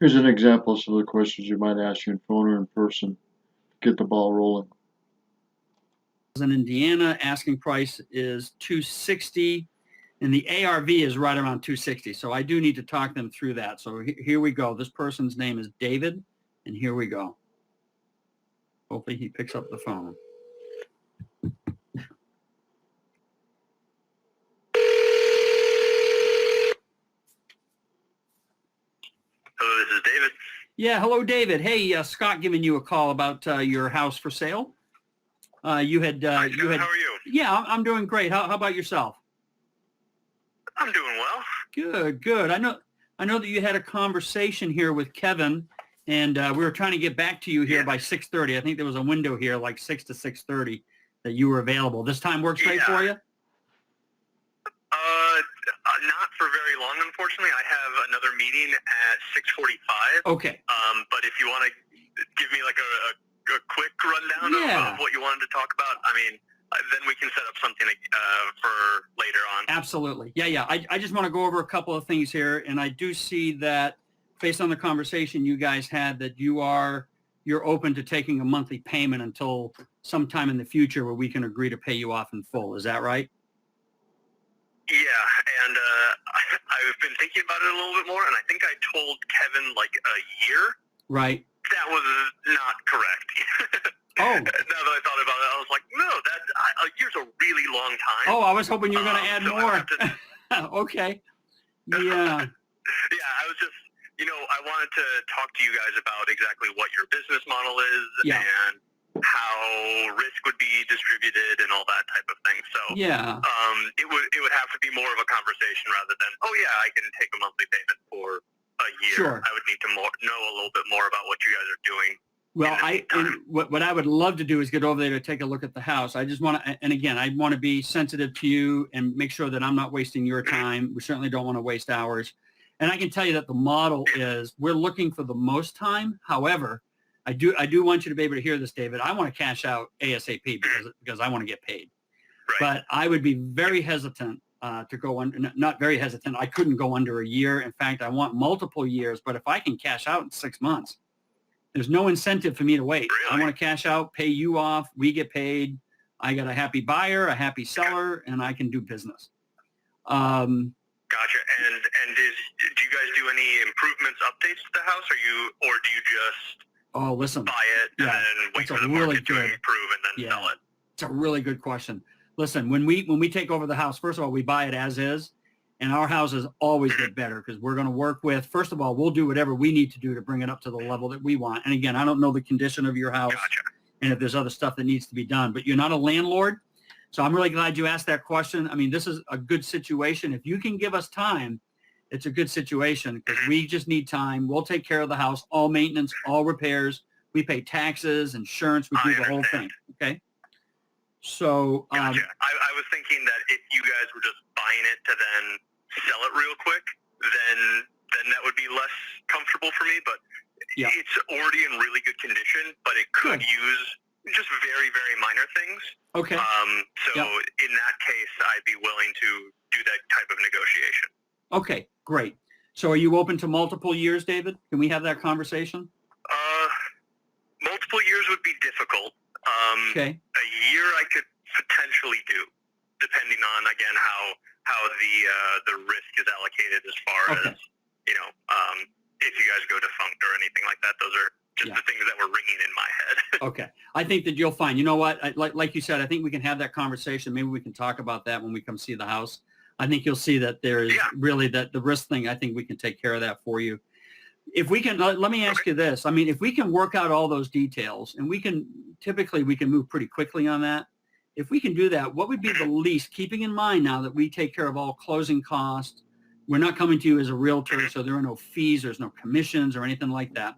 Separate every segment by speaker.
Speaker 1: Here's an example of some of the questions you might ask you in phone or in person to get the ball rolling.
Speaker 2: In Indiana, asking price is 260, and the ARV is right around 260. So I do need to talk them through that. So here we go. This person's name is David, and here we go. Hopefully he picks up the phone.
Speaker 3: Hello, this is David.
Speaker 2: Yeah, hello, David. Hey, Scott giving you a call about your house for sale. You had.
Speaker 3: Hi, Scott, how are you?
Speaker 2: Yeah, I'm doing great. How about yourself?
Speaker 3: I'm doing well.
Speaker 2: Good, good. I know that you had a conversation here with Kevin, and we were trying to get back to you here by 6:30. I think there was a window here, like 6 to 6:30, that you were available. This time works great for you?
Speaker 3: Not for very long, unfortunately. I have another meeting at 6:45.
Speaker 2: Okay.
Speaker 3: But if you want to give me like a quick rundown of what you wanted to talk about, I mean, then we can set up something for later on.
Speaker 2: Absolutely. Yeah. I just want to go over a couple of things here, and I do see that based on the conversation you guys had that you're open to taking a monthly payment until sometime in the future where we can agree to pay you off in full. Is that right?
Speaker 3: Yeah, and I've been thinking about it a little bit more, and I think I told Kevin like a year.
Speaker 2: Right.
Speaker 3: That was not correct.
Speaker 2: Oh.
Speaker 3: Now that I thought about it, I was like, no, a year's a really long time.
Speaker 2: Oh, I was hoping you were going to add
Speaker 3: so
Speaker 2: more. Okay. Yeah.
Speaker 3: Yeah, I was just, I wanted to talk to you guys about exactly what your business model is and how risk would be distributed and all that type of thing. So it would have to be more of a conversation rather than, oh yeah, I can take a monthly payment for a year.
Speaker 2: Sure.
Speaker 3: I would need to know a little bit more about what you guys are doing.
Speaker 2: Well, what I would love to do is get over there to take a look at the house. I just want to, and again, I want to be sensitive to you and make sure that I'm not wasting your time. We certainly don't want to waste ours. And I can tell you that the model is we're looking for the most time. However, I do want you to be able to hear this, David. I want to cash out ASAP because I want to get paid.
Speaker 3: Right.
Speaker 2: But I would be very hesitant to go under, not very hesitant. I couldn't go under a year. In fact, I want multiple years. But if I can cash out in 6 months, there's no incentive for me to wait.
Speaker 3: Really?
Speaker 2: I want to cash out, pay you off. We get paid. I got a happy buyer, a happy seller, and I can do business.
Speaker 3: Gotcha. And do you guys do any improvements, updates to the house, or do you just buy it and wait for the market to improve and then sell it?
Speaker 2: It's a really good question. Listen, when we take over the house, first of all, we buy it as is, and our houses always get better because we're going to work with, first of all, we'll do whatever we need to do to bring it up to the level that we want. And again, I don't know the condition of your house and if there's other stuff that needs to be done, but you're not a landlord. So I'm really glad you asked that question. I mean, this is a good situation. If you can give us time, it's a good situation because we just need time. We'll take care of the house, all maintenance, all repairs. We pay taxes, insurance. We do the whole thing. Okay. So
Speaker 3: gotcha. I was thinking that if you guys were just buying it to then sell it real quick, then that would be less comfortable for me. But it's already in really good condition, but it could use just very, very minor things.
Speaker 2: Okay.
Speaker 3: So in that case, I'd be willing to do that type of negotiation.
Speaker 2: Okay, great. So are you open to multiple years, David? Can we have that conversation?
Speaker 3: Multiple years would be difficult.
Speaker 2: Okay.
Speaker 3: A year I could potentially do, depending on, again, how the risk is allocated as far as, if you guys go defunct or anything like that. Those are just the things that were ringing in my head.
Speaker 2: Okay. I think that you'll find, you know what, like you said, I think we can have that conversation. Maybe we can talk about that when we come see the house. I think you'll see that there is really that the risk thing, I think we can take care of that for you. If we can, let me ask you this. I mean, if we can work out all those details and we can move pretty quickly on that. If we can do that, what would be the least, keeping in mind now that we take care of all closing costs, we're not coming to you as a realtor, so there are no fees, there's no commissions or anything like that.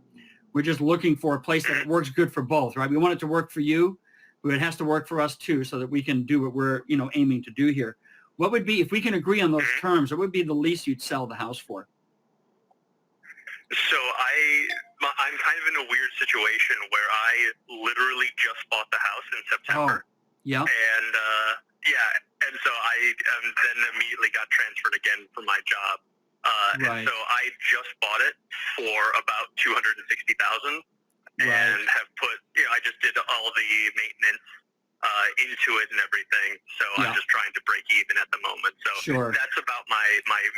Speaker 2: We're just looking for a place that works good for both, right? We want it to work for you, but it has to work for us too so that we can do what we're, aiming to do here. What would be, if we can agree on those terms, what would be the least you'd sell the house for?
Speaker 3: So I'm kind of in a weird situation where I literally just bought the house in September.
Speaker 2: Oh, yeah.
Speaker 3: And so I then immediately got transferred again for my job. And so I just bought it. for about $260,000, and have put, I just did all the maintenance into it and everything. So I'm just trying to break even at the moment. So that's about my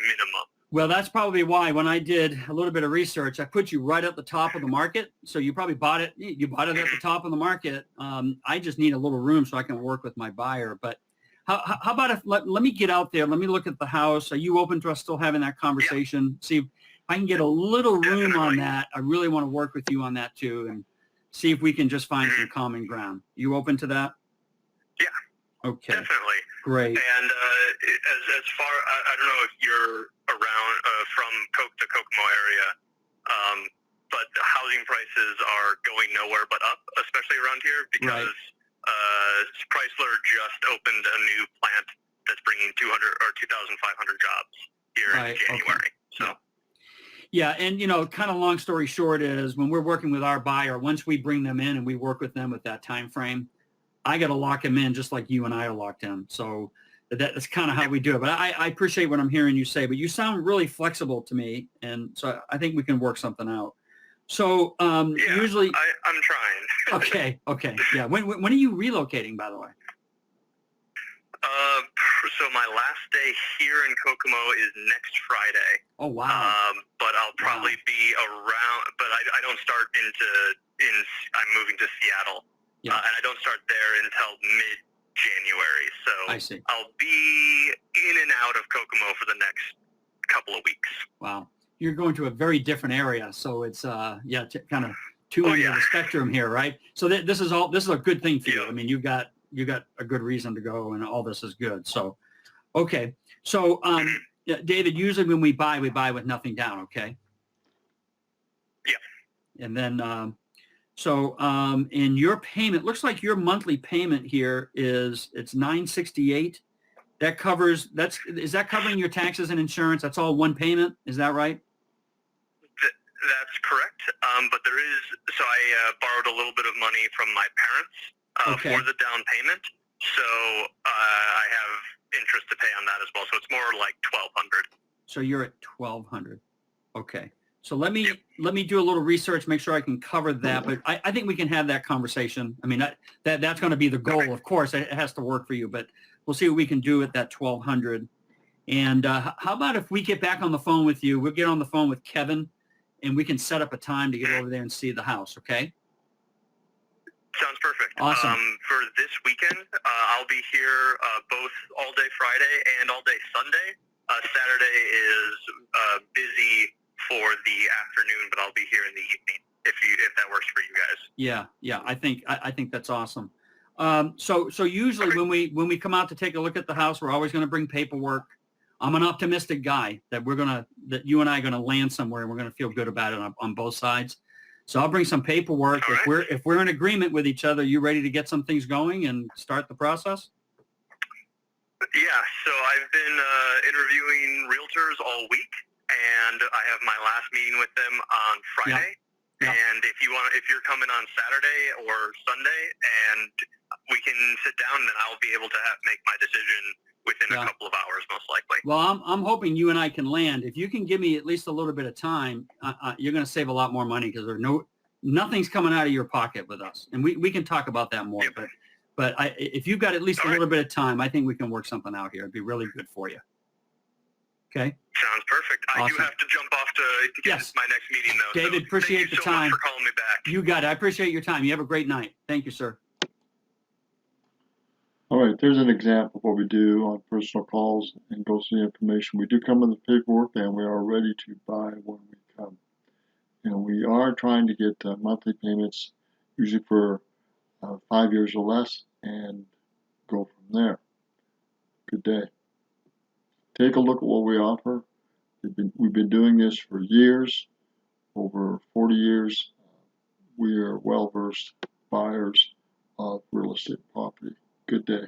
Speaker 3: minimum.
Speaker 2: Well, that's probably why when I did a little bit of research, I put you right at the top of the market. So you probably bought it. You bought it at the top of the market. I just need a little room so I can work with my buyer. But how about if let me get out there? Let me look at the house. Are you open to us still having that conversation? See if I can get a little room on that. I really want to work with you on that too, and see if we can just find some common ground. You open to that?
Speaker 3: Yeah.
Speaker 2: Okay.
Speaker 3: Definitely.
Speaker 2: Great.
Speaker 3: And as far, I don't know if you're around from the Kokomo area, but the housing prices are going nowhere but up, especially around here, because Chrysler just opened a new plant that's bringing 200 or 2,500 jobs here in January. So.
Speaker 2: Yeah, and kind of long story short is when we're working with our buyer, once we bring them in and we work with them with that time frame, I got to lock them in just like you and I are locked in. So that's kind of how we do it. But I appreciate what I'm hearing you say. But you sound really flexible to me, and so I think we can work something out. So usually,
Speaker 3: I'm trying.
Speaker 2: Okay. Yeah. When are you relocating, by the way?
Speaker 3: So my last day here in Kokomo is next Friday.
Speaker 2: Oh wow!
Speaker 3: But I'll probably be around. But I don't start I'm moving to Seattle. Yeah. And I don't start there until mid-January. So
Speaker 2: I see.
Speaker 3: I'll be in and out of Kokomo for the next couple of weeks.
Speaker 2: Wow. You're going to a very different area. So it's, kind of two ends of the spectrum here, right? So this is a good thing for you. I mean, you got a good reason to go, and all this is good. So, okay. So, David, usually when we buy with nothing down, okay?
Speaker 3: Yeah.
Speaker 2: And then, in your payment, looks like your monthly payment here it's $968. Is that covering your taxes and insurance? That's all one payment. Is that right?
Speaker 3: That's correct. But I borrowed a little bit of money from my parents for the down payment. So I have interest to pay on that as well. So it's more like $1,200.
Speaker 2: So you're at $1,200. Okay. So let me do a little research, make sure I can cover that. But I think we can have that conversation. I mean, that's going to be the goal. Of course, it has to work for you, but we'll see what we can do at that $1,200. And how about if we get back on the phone with you? We'll get on the phone with Kevin, and we can set up a time to get over there and see the house. Okay?
Speaker 3: Sounds perfect.
Speaker 2: Awesome.
Speaker 3: For this weekend, I'll be here both all day Friday and all day Sunday. Saturday is busy for the afternoon, but I'll be here in the evening if that works for you guys.
Speaker 2: Yeah. I think that's awesome. So usually when we come out to take a look at the house, we're always going to bring paperwork. I'm an optimistic guy that you and I are going to land somewhere, and we're going to feel good about it on both sides. So I'll bring some paperwork. If we're in agreement with each other, you ready to get some things going and start the process?
Speaker 3: Yeah. So I've been interviewing realtors all week, and I have my last meeting with them on Friday. Yeah. And if you're coming on Saturday or Sunday, and we can sit down, then I'll be able to make my decision within a couple of hours, most likely.
Speaker 2: Well, I'm hoping you and I can land. If you can give me at least a little bit of time, you're going to save a lot more money because nothing's coming out of your pocket with us, and we can talk about that more. Yep. But if you've got at least a little bit of time, I think we can work something out here. It'd be really good for you. Okay.
Speaker 3: Sounds perfect.
Speaker 2: Awesome.
Speaker 3: I do have to jump off to get my next meeting, though.
Speaker 2: David, appreciate the time.
Speaker 3: Thank you so much for calling me back.
Speaker 2: You got it. I appreciate your time. You have a great night. Thank you, sir.
Speaker 1: All right, there's an example of what we do on personal calls and go through the information. We do come with the paperwork, and we are ready to buy when we come. And we are trying to get monthly payments, usually for 5 years or less, and go from there. Good day. Take a look at what we offer. We've been doing this for years, over 40 years. We are well-versed buyers of real estate property. Good day.